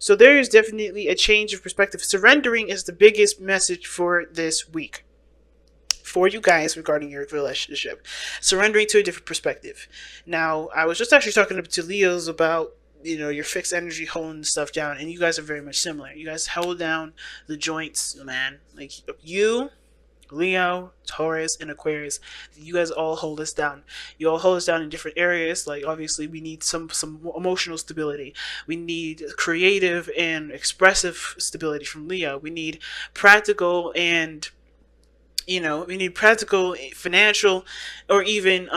So there is definitely a change of perspective. Surrendering is the biggest message for this week for you guys regarding your relationship. Surrendering to a different perspective. Now, I was just actually talking to Leos about, you know, your fixed energy holding stuff down, and you guys are very much similar. You guys hold down the joints, man. Like you, Leo, Taurus, and Aquarius, you guys all hold us down. You all hold us down in different areas. Like obviously, we need some emotional stability. We need creative and expressive stability from Leo. We need practical and, you know, we need practical, financial, or even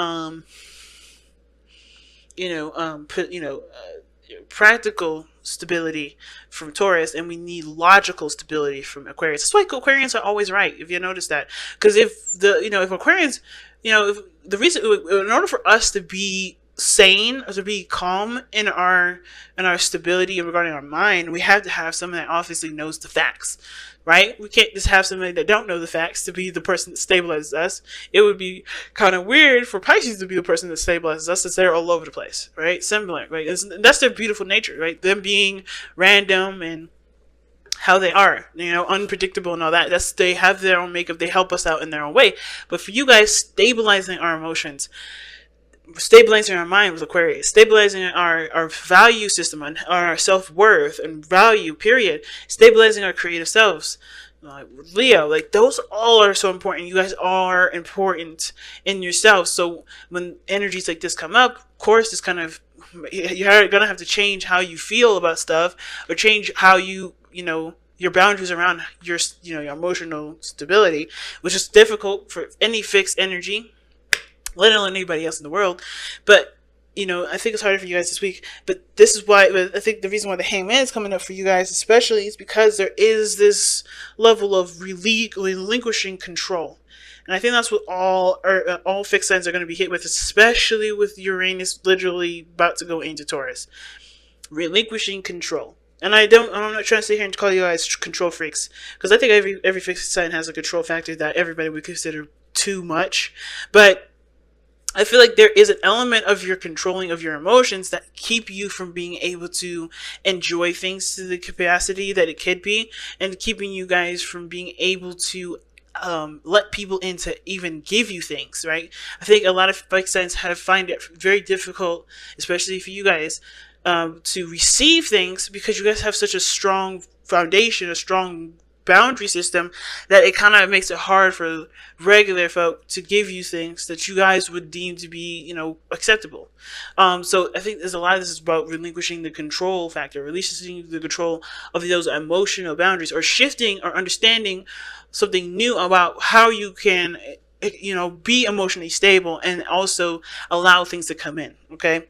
practical stability from Taurus, and we need logical stability from Aquarius. That's why Aquarians are always right, if you notice that. Because if Aquarians, if the reason, in order for us to be sane or to be calm in our stability and regarding our mind, we have to have someone that obviously knows the facts. Right? We can't just have somebody that don't know the facts to be the person that stabilizes us. It would be kind of weird for Pisces to be the person that stabilizes us, since they're all over the place, right? Similar, right? That's their beautiful nature, right? Them being random and how they are, unpredictable and all that. They have their own makeup. They help us out in their own way. But for you guys, stabilizing our emotions, stabilizing our mind with Aquarius, stabilizing our value system and our self-worth and value, period, stabilizing our creative selves, Leo, like those all are so important. You guys are important in yourself. So when energies like this come up, of course, it's kind of, you're gonna have to change how you feel about stuff, or change how your boundaries around your emotional stability, which is difficult for any fixed energy, let alone anybody else in the world. But I think it's harder for you guys this week. But this is why, I think the reason why the Hangman is coming up for you guys especially is because there is this level of relinquishing control. And I think that's what all fixed signs are going to be hit with, especially with Uranus literally about to go into Taurus. Relinquishing control. And I'm not trying to sit here and call you guys control freaks, because I think every fixed sign has a control factor that everybody would consider too much. But I feel like there is an element of your controlling of your emotions that keep you from being able to enjoy things to the capacity that it could be, and keeping you guys from being able to let people in to even give you things, right? I think a lot of fixed signs find it very difficult, especially for you guys, to receive things, because you guys have such a strong foundation, a strong boundary system, that it kind of makes it hard for regular folk to give you things that you guys would deem to be, acceptable. So I think there's a lot of this is about relinquishing the control factor, releasing the control of those emotional boundaries, or shifting or understanding something new about how you can, be emotionally stable and also allow things to come in. Okay.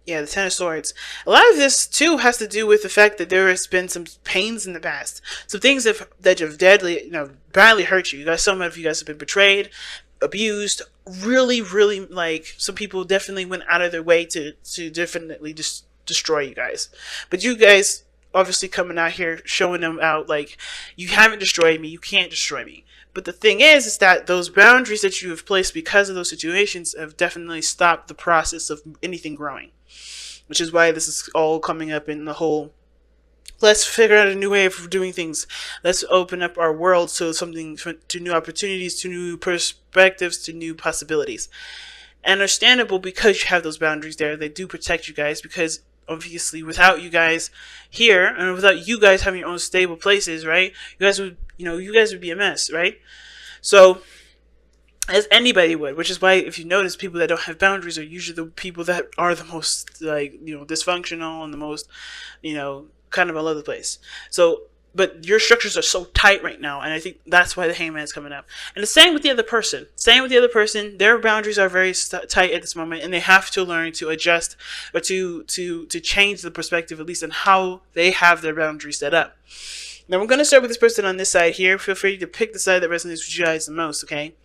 Yeah, the Ten of Swords. A lot of this, too, has to do with the fact that there has been some pains in the past. Some things that have badly hurt you. Some of you guys have been betrayed, abused, really, really, some people definitely went out of their way to definitely just destroy you guys. But you guys, obviously coming out here, showing them out, you haven't destroyed me, you can't destroy me. But the thing is that those boundaries that you have placed because of those situations have definitely stopped the process of anything growing. Which is why this is all coming up in the whole, let's figure out a new way of doing things. Let's open up our world to new opportunities, to new perspectives, to new possibilities. And understandable, because you have those boundaries there. They do protect you guys, because obviously without you guys here, and without you guys having your own stable places, right? You guys would be a mess, right? So, as anybody would, which is why if you notice, people that don't have boundaries are usually the people that are the most dysfunctional and the most kind of all over the place. So, but your structures are so tight right now, and I think that's why the Hangman is coming up. And the same with the other person. Their boundaries are very tight at this moment, and they have to learn to adjust, or to change the perspective, at least on how they have their boundaries set up. Now we're going to start with this person on this side here. Feel free to pick the side that resonates with you guys the most, okay?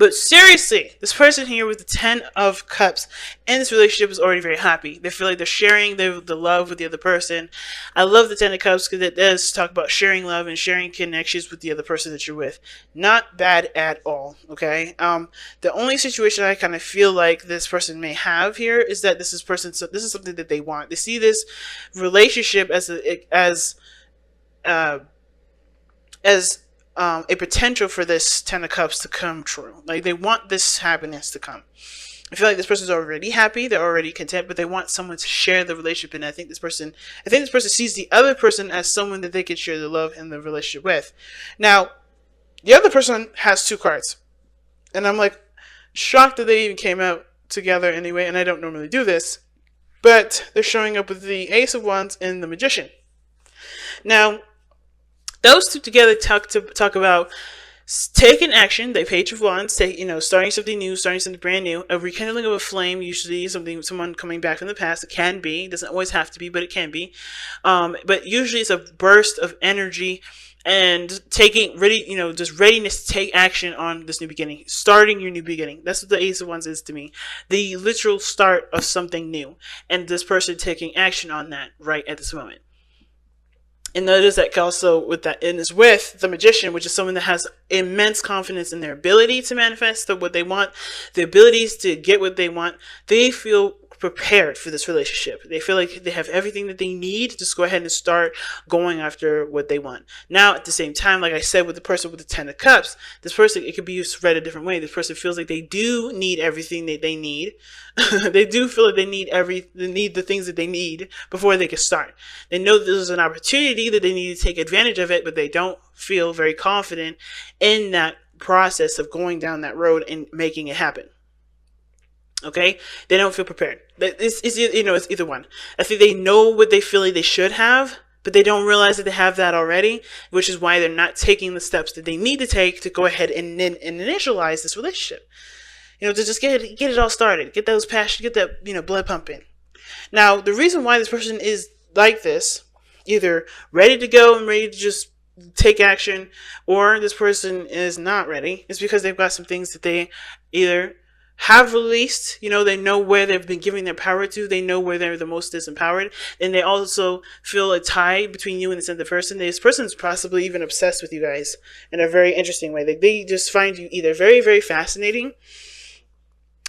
But seriously, this person here with the 10 of Cups in this relationship is already very happy. They feel like they're sharing the love with the other person. I love the 10 of Cups because it does talk about sharing love and sharing connections with the other person that you're with. Not bad at all, okay? The only situation I kind of feel like this person may have here is that this is something that they want. They see this relationship as a potential for this 10 of Cups to come true. Like, they want this happiness to come. I feel like this person's already happy, they're already content, but they want someone to share the relationship. And I think this person sees the other person as someone that they can share the love and the relationship with. Now, the other person has 2 cards. And I'm like shocked that they even came out together anyway, and I don't normally do this. But they're showing up with the Ace of Wands and the Magician. Now, those two together talk about taking action. The Page of Wands, starting something new, starting something brand new, a rekindling of a flame. Usually, someone coming back from the past. It can be. It doesn't always have to be, but it can be. But usually, it's a burst of energy and just readiness to take action on this new beginning, starting your new beginning. That's what the Ace of Wands is to me. The literal start of something new, and this person taking action on that right at this moment. And notice that also with the Magician, which is someone that has immense confidence in their ability to manifest what they want, the abilities to get what they want. They feel prepared for this relationship. They feel like they have everything that they need to just go ahead and start going after what they want. Now, at the same time, like I said, with the person with the 10 of Cups, this person, it could be read a different way. This person feels like they do need everything that they need. They do feel like they need the things that they need before they can start. They know that there's an opportunity that they need to take advantage of it, but they don't feel very confident in that process of going down that road and making it happen. Okay, they don't feel prepared. It's either one. I think they know what they feel like they should have, but they don't realize that they have that already, which is why they're not taking the steps that they need to take to go ahead and initialize this relationship. To just get it all started, get those passion, get that blood pumping. Now, the reason why this person is like this, either ready to go and ready to just take action, or this person is not ready, is because they've got some things that they either have released, they know where they've been giving their power to, they know where they're the most disempowered, and they also feel a tie between you and this other person. This person's possibly even obsessed with you guys in a very interesting way. They just find you either very, very fascinating,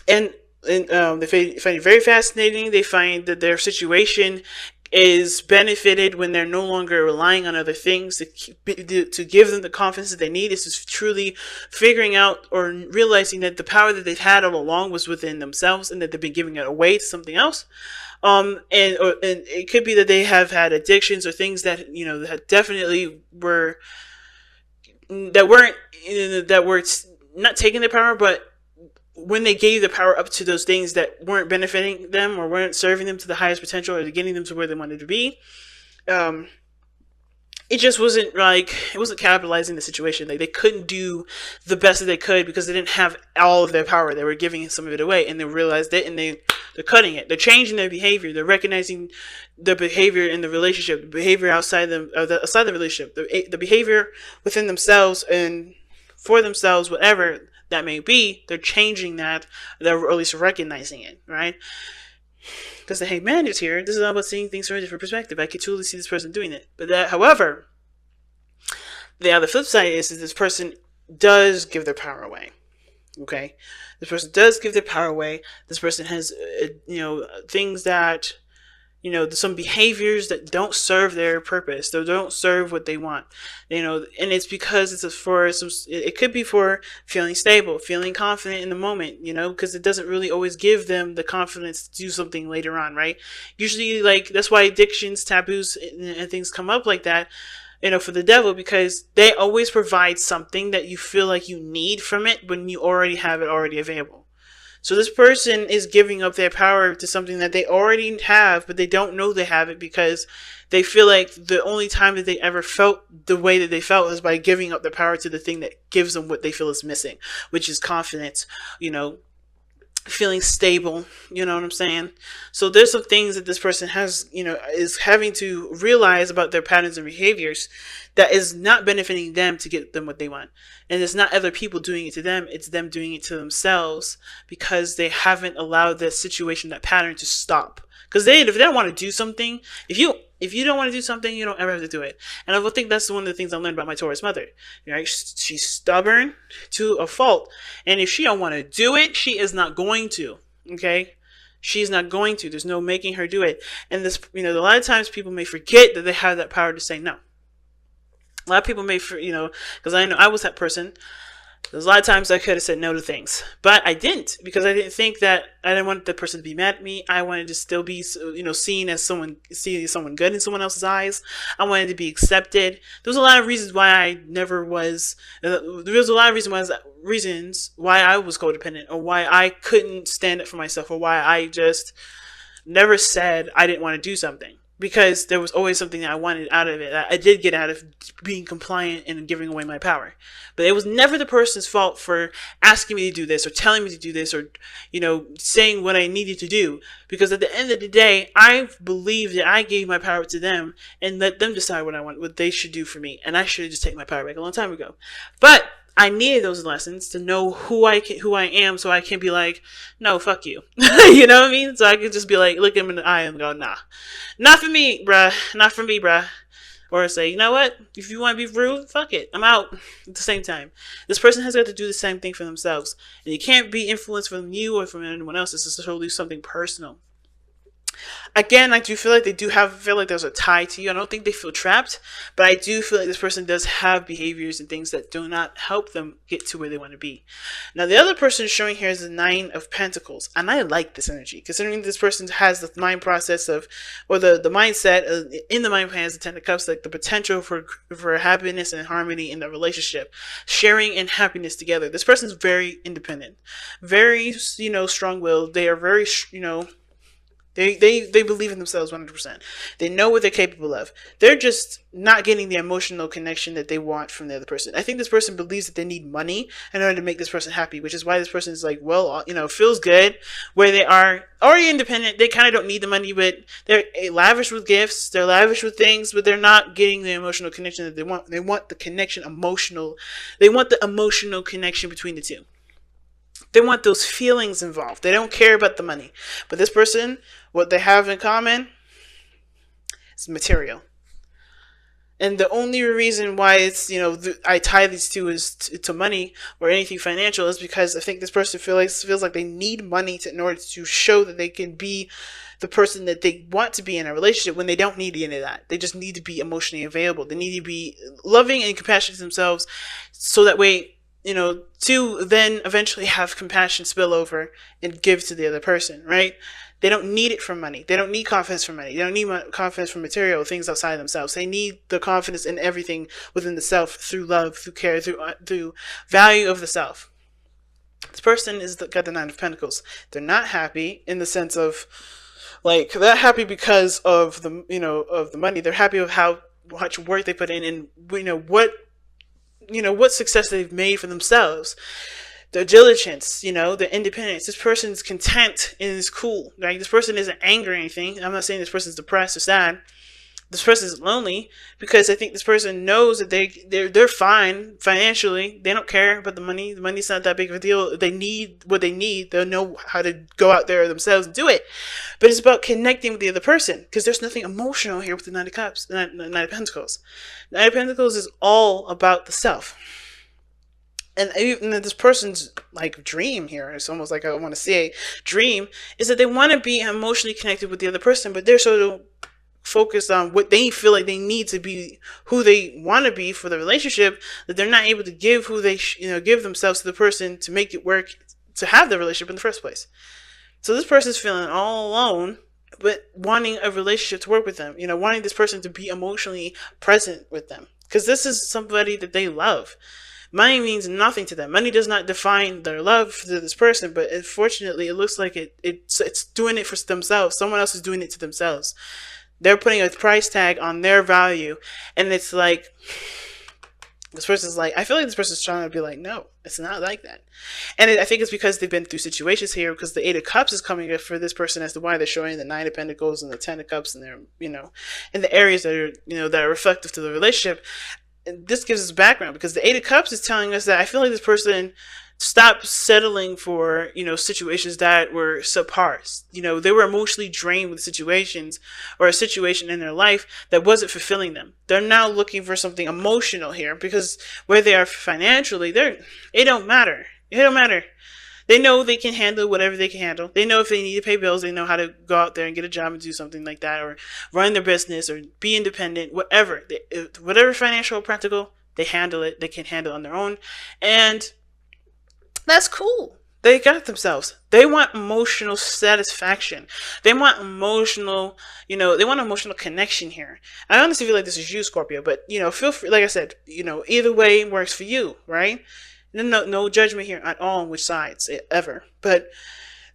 and they find you very fascinating. They find that their situation is benefited when they're no longer relying on other things to give them the confidence that they need. Is just truly figuring out or realizing that the power that they've had all along was within themselves, and that they've been giving it away to something else. And it could be that they have had addictions or things that that definitely were not taking their power, but when they gave the power up to those things that weren't benefiting them or weren't serving them to the highest potential or getting them to where they wanted to be, it just wasn't capitalizing the situation. Like, they couldn't do the best that they could because they didn't have all of their power. They were giving some of it away, and they realized it, and they're cutting it. They're changing their behavior. They're recognizing the behavior in the relationship, the behavior outside the relationship, the behavior within themselves and for themselves, whatever that may be. They're changing that, or at least recognizing it, right? Because the Hanged Man is here. This is all about seeing things from a different perspective. I could totally see this person doing it. But however, the other flip side is this person does give their power away. Okay? This person does give their power away. This person has, things that, some behaviors that don't serve their purpose. They don't serve what they want. And it's because it could be for feeling stable, feeling confident in the moment, because it doesn't really always give them the confidence to do something later on, right? Usually, that's why addictions, taboos, and things come up like that, for the devil, because they always provide something that you feel like you need from it when you already have it already available. So this person is giving up their power to something that they already have, but they don't know they have it because they feel like the only time that they ever felt the way that they felt was by giving up their power to the thing that gives them what they feel is missing, which is confidence, feeling stable. You know what I'm saying? So there's some things that this person has, is having to realize about their patterns and behaviors that is not benefiting them to get them what they want. And it's not other people doing it to them, it's them doing it to themselves because they haven't allowed that situation, that pattern to stop. Because if they don't want to do something, if you don't want to do something, you don't ever have to do it. And I think that's one of the things I learned about my Taurus mother. Right? She's stubborn to a fault. And if she don't want to do it, she is not going to. Okay? She's not going to. There's no making her do it. And this, a lot of times people may forget that they have that power to say no. A lot of people may, because I know I was that person. There's a lot of times I could have said no to things, but I didn't, because I didn't think that I didn't want the person to be mad at me. I wanted to still be, seen as someone good in someone else's eyes. I wanted to be accepted. There was a lot of reasons why I never was. There was a lot of reasons why I was codependent, or why I couldn't stand up for myself, or why I just never said I didn't want to do something. Because there was always something that I wanted out of it. I did get out of being compliant and giving away my power. But it was never the person's fault for asking me to do this, or telling me to do this, or, saying what I needed to do. Because at the end of the day, I believe that I gave my power to them and let them decide what they should do for me. And I should have just taken my power back a long time ago. But I needed those lessons to know who I am, so I can be like, no, fuck you. You know what I mean? So I can just be like, look him in the eye and go, nah, not for me, bruh. Not for me, bruh. Or say, you know what? If you want to be rude, fuck it. I'm out. At the same time, this person has got to do the same thing for themselves. And you can't be influenced from you or from anyone else. This is totally something personal. Again, I do feel like feel like there's a tie to you. I don't think they feel trapped, but I do feel like this person does have behaviors and things that do not help them get to where they want to be. Now, the other person showing here is the 9 of Pentacles, and I like this energy, considering this person has the mind process of, or the mindset in the mind plan has the 10 of Cups, like the potential for happiness and harmony in the relationship, sharing and happiness together. This person's very independent, very, strong-willed. They are very, They believe in themselves 100%. They know what they're capable of. They're just not getting the emotional connection that they want from the other person. I think this person believes that they need money in order to make this person happy, which is why this person is like, well, feels good where they are already independent. They kind of don't need the money, but they're lavish with gifts. They're lavish with things, but they're not getting the emotional connection that they want. They want the connection emotional. They want the emotional connection between the two. They want those feelings involved. They don't care about the money. But this person, what they have in common is material. And the only reason why it's, I tie these two is to money or anything financial is because I think this person feels like they need money in order to show that they can be the person that they want to be in a relationship, when they don't need any of that. They just need to be emotionally available. They need to be loving and compassionate to themselves, so that way, to then eventually have compassion spill over and give to the other person, right? They don't need it from money. They don't need confidence from money. They don't need confidence from material things outside of themselves. They need the confidence in everything within the self, through love, through care, through value of the self. This person got the 9 of Pentacles. They're not happy in the sense of, like, they're happy because of the, of the money. They're happy with how much work they put in, and what success they've made for themselves. Their diligence, their independence. This person's content and is cool. Right? This person isn't angry or anything. I'm not saying this person's depressed or sad. This person's lonely because I think this person knows that they're fine financially. They don't care about the money. The money's not that big of a deal. If they need what they need, they'll know how to go out there themselves and do it. But it's about connecting with the other person, because there's nothing emotional here with the 9 of Cups, the 9 of Pentacles. The 9 of Pentacles is all about the self. And even this person's like dream here, it's almost like I want to say dream, is that they want to be emotionally connected with the other person, but they're sort of focused on what they feel like they need to be, who they want to be for the relationship, that they're not able to give who they give themselves to the person to make it work, to have the relationship in the first place. So this person's feeling all alone, but wanting a relationship to work with them, wanting this person to be emotionally present with them, because this is somebody that they love. Money means nothing to them. Money does not define their love for this person, but unfortunately, it looks like it's doing it for themselves. Someone else is doing it to themselves. They're putting a price tag on their value, and it's like, This person's like, I feel like this person's trying to be like, no, it's not like that. And I think it's because they've been through situations here, because the Eight of Cups is coming up for this person as to why they're showing the Nine of Pentacles and the Ten of Cups, and they're, in the areas that are, that are reflective to the relationship. And this gives us background, because the Eight of Cups is telling us that I feel like this person stopped settling for, situations that were subpar. They were emotionally drained with situations, or a situation in their life that wasn't fulfilling them. They're now looking for something emotional here, because where they are financially, it don't matter. It don't matter. They know they can handle whatever they can handle. They know if they need to pay bills, they know how to go out there and get a job and do something like that, or run their business, or be independent, whatever. Whatever financial or practical, they handle it. They can handle it on their own. And that's cool. They got themselves. They want emotional satisfaction. They want emotional, they want emotional connection here. I honestly feel like this is you, Scorpio, but, feel free, like I said, either way works for you, right? No judgment here at all on which sides, ever. But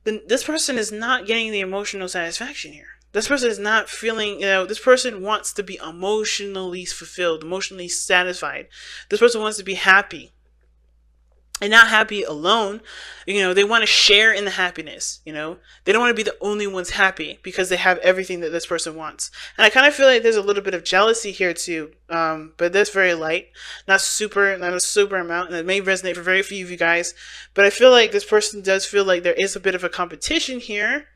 this person is not getting the emotional satisfaction here. This person is not feeling, this person wants to be emotionally fulfilled, emotionally satisfied. This person wants to be happy. And not happy alone. They want to share in the happiness. They don't want to be the only ones happy because they have everything that this person wants. And I kind of feel like there's a little bit of jealousy here too. But that's very light, not a super amount. And it may resonate for very few of you guys. But I feel like this person does feel like there is a bit of a competition here.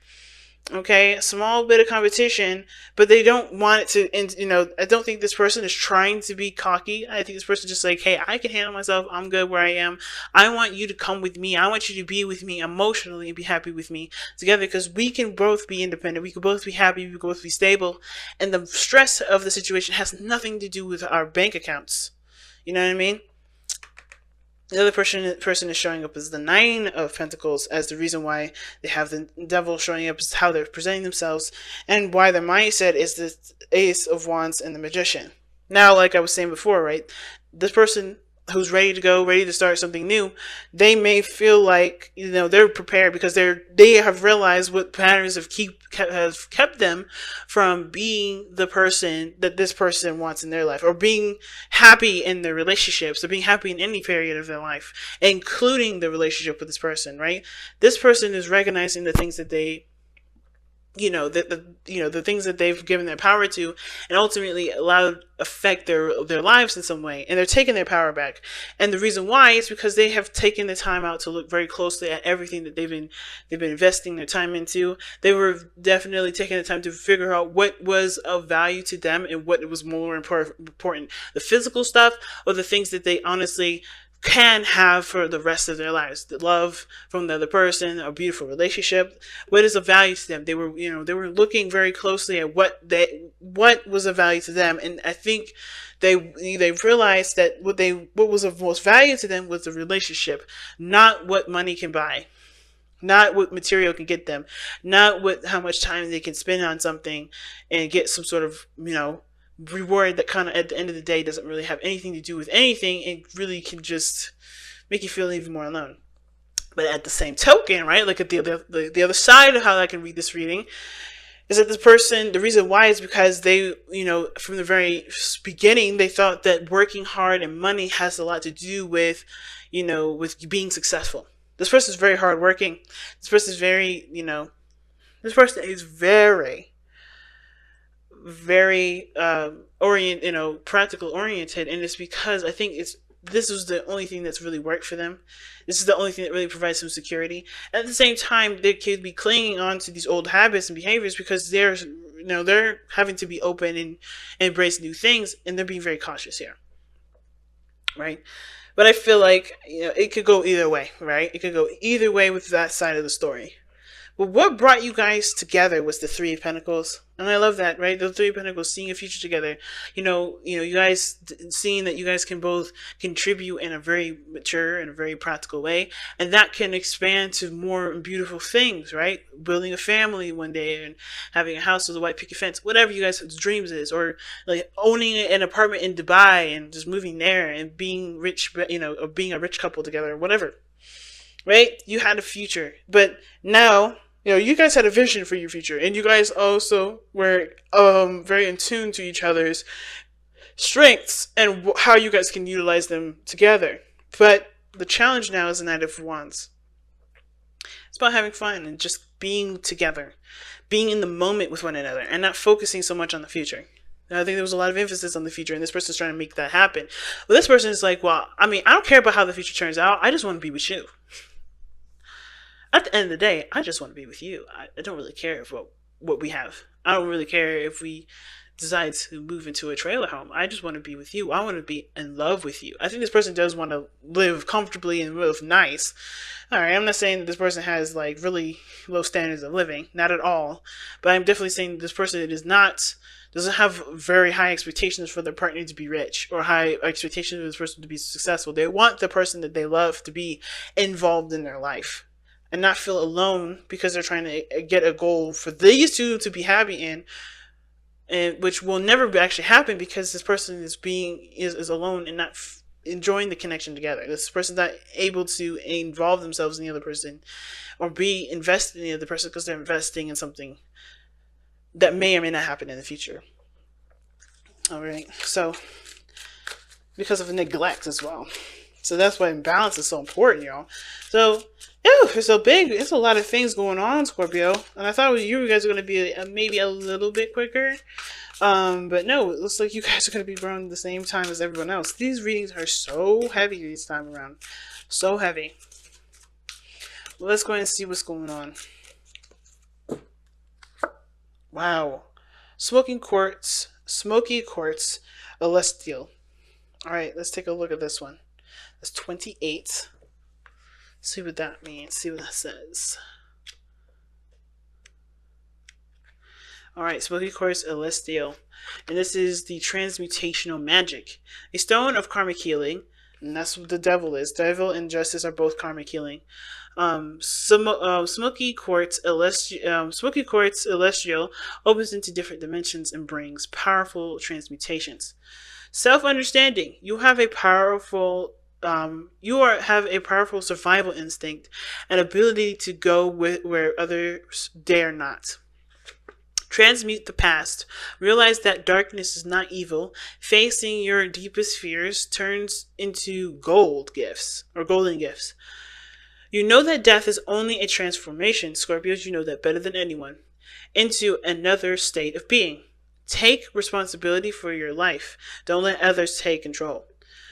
Okay, a small bit of competition, but they don't want it to, and I don't think this person is trying to be cocky. I think this person is just like, hey, I can handle myself. I'm good where I am. I want you to come with me. I want you to be with me emotionally and be happy with me together, because we can both be independent. We can both be happy. We can both be stable. And the stress of the situation has nothing to do with our bank accounts. You know what I mean? The other person is showing up as the Nine of Pentacles, as the reason why they have the Devil showing up as how they're presenting themselves, and why their mindset is the Ace of Wands and the Magician. Now, like I was saying before, right, this person who's ready to go, ready to start something new, they may feel like, they're prepared because they have realized what patterns have kept them from being the person that this person wants in their life, or being happy in their relationships, or being happy in any period of their life, including the relationship with this person, right? This person is recognizing the things that they the things that they've given their power to, and ultimately allowed affect their lives in some way, and they're taking their power back. And the reason why is because they have taken the time out to look very closely at everything that they've been investing their time into. They were definitely taking the time to figure out what was of value to them and what was more important, the physical stuff or the things that they honestly can have for the rest of their lives. The love from the other person, a beautiful relationship. What is of value to them? They were looking very closely at what was of value to them, and I think they realized that what was of most value to them was the relationship, not what money can buy, not what material can get them, not how much time they can spend on something and get some sort of reward that kind of at the end of the day doesn't really have anything to do with anything, and really can just make you feel even more alone. But at the same token, right, look at the other side of how I can read this reading, is that this person, the reason why is because they, from the very beginning, they thought that working hard and money has a lot to do with, with being successful. This person is very hardworking. This person is very, very practical oriented, and it's because I think this was the only thing that's really worked for them. This is the only thing that really provides some security. At the same time, they could be clinging on to these old habits and behaviors because they're having to be open and embrace new things, and they're being very cautious here, right? But I feel like it could go either way, right? It could go either way with that side of the story. But what brought you guys together was the Three of Pentacles. And I love that, right? The Three of Pentacles, seeing a future together. You guys seeing that you guys can both contribute in a very mature and a very practical way. And that can expand to more beautiful things, right? Building a family one day and having a house with a white picket fence, whatever you guys' dreams is. Or like owning an apartment in Dubai and just moving there and being rich, or being a rich couple together or whatever. Right? You had a future. But now, you guys had a vision for your future, and you guys also were very in tune to each other's strengths and how you guys can utilize them together. But the challenge now is the Knight of Wands. It's about having fun and just being together, being in the moment with one another, and not focusing so much on the future. And I think there was a lot of emphasis on the future, and this person's trying to make that happen. But this person is like, well, I mean, I don't care about how the future turns out. I just want to be with you. At the end of the day, I just want to be with you. I don't really care if what we have. I don't really care if we decide to move into a trailer home. I just want to be with you. I want to be in love with you. I think this person does want to live comfortably and live nice. All right, I'm not saying that this person has like really low standards of living, not at all. But I'm definitely saying this person doesn't have very high expectations for their partner to be rich or high expectations for this person to be successful. They want the person that they love to be involved in their life and not feel alone because they're trying to get a goal for these two to be happy in, and which will never actually happen because this person is alone and not enjoying the connection together. This person's not able to involve themselves in the other person or be invested in the other person because they're investing in something that may or may not happen in the future. All right, so because of neglect as well. So that's why balance is so important, y'all. So, it's so big. It's a lot of things going on, Scorpio. And I thought you guys were going to be maybe a little bit quicker. But no, it looks like you guys are going to be running the same time as everyone else. These readings are so heavy this time around. So heavy. Well, let's go ahead and see what's going on. Wow. Smoky quartz, celestial. All right, let's take a look at this one. That's 28. See what that means. See what that says. All right, smoky quartz celestial, and this is the transmutational magic, a stone of karmic healing, and that's what the devil is. Devil and justice are both karmic healing. Smoky quartz celestial opens into different dimensions and brings powerful transmutations. Self-understanding. You have a powerful survival instinct and ability to go where others dare not. Transmute the past. Realize that darkness is not evil. Facing your deepest fears turns into golden gifts. You know that death is only a transformation, Scorpios, you know that better than anyone, into another state of being. Take responsibility for your life. Don't let others take control.